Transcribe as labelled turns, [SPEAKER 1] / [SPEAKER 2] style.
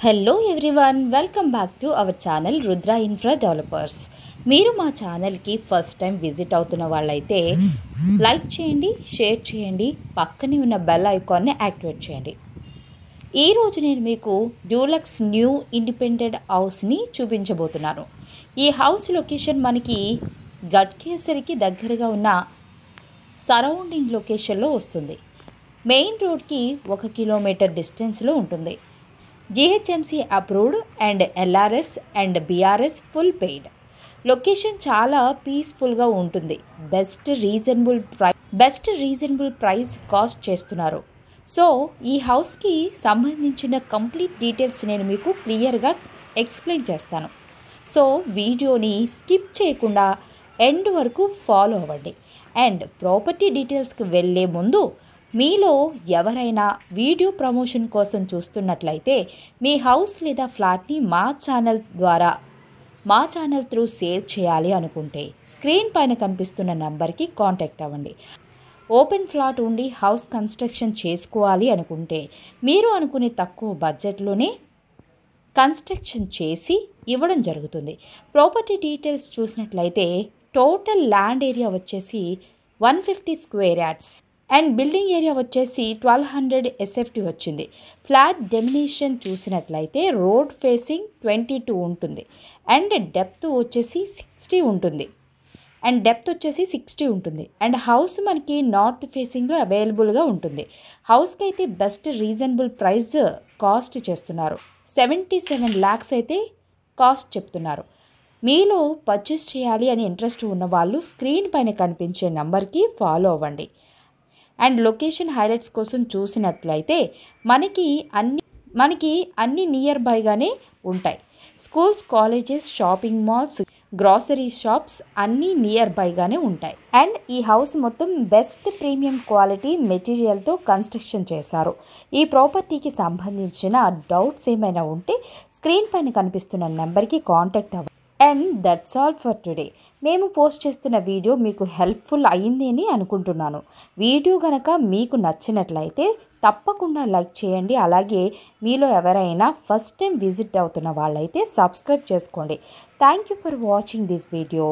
[SPEAKER 1] Hello everyone, welcome back to our channel Rudra infra developers. మీరు మా ఛానల్కి ఫస్ట్ టైం విజిట్ అవుతున్న వాళ్ళైతే లైక్ చేయండి, షేర్ చేయండి, పక్కనే ఉన్న బెల్ ఐకాన్ని యాక్టివేట్ చేయండి. ఈరోజు నేను మీకు డ్యూలక్స్ న్యూ ఇండిపెండెంట్ హౌస్ని చూపించబోతున్నాను. ఈ హౌస్ లొకేషన్ మనకి గట్కేసరికి దగ్గరగా ఉన్న సరౌండింగ్ లొకేషన్లో వస్తుంది. మెయిన్ రోడ్కి 1 కిలోమీటర్ డిస్టెన్స్లో ఉంటుంది. GHMC approved and LRS and BRS full paid. Location చాలా పీస్ఫుల్గా ఉంటుంది. బెస్ట్ రీజనబుల్ ప్రైస్ కాస్ట్ చేస్తున్నారు. సో ఈ హౌస్కి సంబంధించిన కంప్లీట్ డీటెయిల్స్ నేను మీకు క్లియర్గా ఎక్స్ప్లెయిన్ చేస్తాను. సో వీడియోని స్కిప్ చేయకుండా ఎండ్ వరకు ఫాలో అవ్వండి. అండ్ ప్రాపర్టీ డీటెయిల్స్కి వెళ్ళే ముందు మీలో ఎవరైనా వీడియో ప్రమోషన్ కోసం చూస్తున్నట్లయితే మీ హౌస్ లేదా ఫ్లాట్ని మా ఛానల్ త్రూ సేల్ చేయాలి అనుకుంటే స్క్రీన్ పైన కనిపిస్తున్న నంబర్కి కాంటాక్ట్ అవ్వండి. ఓపెన్ ఫ్లాట్ ఉండి హౌస్ కన్స్ట్రక్షన్ చేసుకోవాలి అనుకుంటే మీరు అనుకునే తక్కువ బడ్జెట్లోనే కన్స్ట్రక్షన్ చేసి ఇవ్వడం జరుగుతుంది. ప్రాపర్టీ డీటెయిల్స్ చూసినట్లయితే టోటల్ ల్యాండ్ ఏరియా వచ్చేసి 150 square yards and building area వచ్చేసి 1200 ఎస్ఎఫ్టీ వచ్చింది. ఫ్లాట్ డెమినేషన్ చూసినట్లయితే రోడ్ ఫేసింగ్ 22 ఉంటుంది అండ్ డెప్త్ వచ్చేసి 60 ఉంటుంది. అండ్ హౌస్ మనకి నార్త్ ఫేసింగ్లో అవైలబుల్గా ఉంటుంది. హౌస్కి అయితే బెస్ట్ రీజనబుల్ ప్రైస్ కాస్ట్ చేస్తున్నారు. 77 lakhs అయితే కాస్ట్ చెప్తున్నారు. మీలో పర్చేస్ చేయాలి అని ఇంట్రెస్ట్ ఉన్న వాళ్ళు స్క్రీన్ పైన కనిపించే నెంబర్కి ఫాలో అవ్వండి. అండ్ లొకేషన్ హైలైట్స్ కోసం చూసినట్లయితే మనకి అన్ని నియర్ బైగానే ఉంటాయి. Schools, colleges, shopping malls, grocery shops అన్నీ నియర్ బైగానే ఉంటాయి. అండ్ ఈ హౌస్ మొత్తం బెస్ట్ ప్రీమియం క్వాలిటీ మెటీరియల్తో కన్స్ట్రక్షన్ చేశారు. ఈ ప్రాపర్టీకి సంబంధించిన డౌట్స్ ఏమైనా ఉంటే స్క్రీన్ పైన కనిపిస్తున్న నెంబర్కి కాంటాక్ట్ అవ్వండి. And that's all for today. మేము పోస్ట్ చేస్తున్న వీడియో మీకు హెల్ప్ఫుల్ అయ్యింది అని అనుకుంటున్నాను. వీడియో కనుక మీకు నచ్చినట్లయితే తప్పకుండా లైక్ చేయండి. అలాగే మీలో ఎవరైనా ఫస్ట్ టైం విజిట్ అవుతున్న వాళ్ళైతే సబ్స్క్రైబ్ చేసుకోండి. Thank you for watching this video.